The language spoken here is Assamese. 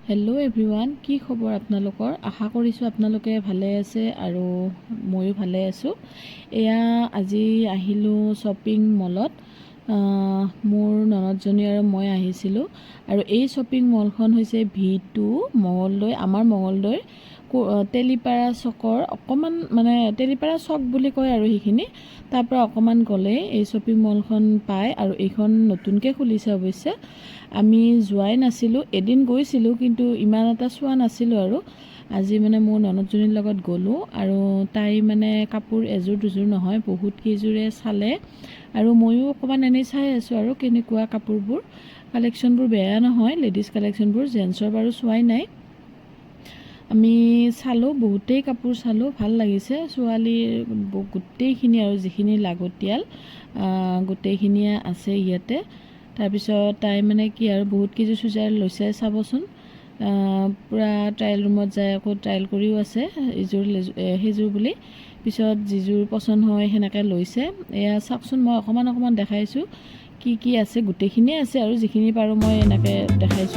হেল্ল' এভৰিৱান, কি খবৰ আপোনালোকৰ? আশা কৰিছোঁ আপোনালোকে ভালে আছে আৰু ময়ো ভালে আছোঁ। এয়া আজি আহিলোঁ শ্বপিং মলত। মোৰ ননদজনী আৰু মই আহিছিলোঁ আৰু এই শ্বপিং মলখন হৈছে V2 মঙলদৈ, আমাৰ মঙলদৈৰ তেলিপাৰা চকৰ অকণমান তেলিপাৰা চক বুলি কয় আৰু সেইখিনি তাৰ পৰা অকণমান গ'লে এই শ্বপিং মলখন পায় আৰু এইখন নতুনকৈ খুলিছে অৱশ্যে। আমি যোৱাই নাছিলোঁ, এদিন গৈছিলোঁ কিন্তু ইমান এটা চোৱা নাছিলোঁ আৰু আজি মোৰ ননদজনীৰ লগত গ'লোঁ আৰু তাই কাপোৰ এযোৰ দুযোৰ নহয় বহুত কেইযোৰে চালে আৰু ময়ো অকণমান এনেই চাই আছোঁ আৰু কেনেকুৱা কাপোৰবোৰ। কালেকশ্যনবোৰ বেয়া নহয়, লেডিজ কালেকশ্যনবোৰ, জেন্টছৰ বাৰু চোৱাই নাই। আমি চালোঁ, বহুতেই কাপোৰ চালোঁ, ভাল লাগিছে। ছোৱালীৰ গোটেইখিনি আৰু যিখিনি লাগতিয়াল গোটেইখিনিয়ে আছে ইয়াতে। তাৰপিছত তাই কি আৰু বহুত কেইযোৰ চুইজাৰ লৈছে চাবচোন। পূৰা ট্ৰায়েল ৰুমত যায় আকৌ ট্ৰায়েল কৰিও আছে এইযোৰ সেইযোৰ বুলি। পিছত যিযোৰ পচন্দ হয় সেনেকৈ লৈছে। এয়া চাওকচোন, মই অকণমান দেখাইছোঁ কি কি আছে, গোটেইখিনিয়ে আছে আৰু যিখিনি পাৰোঁ মই এনেকৈ দেখাইছোঁ।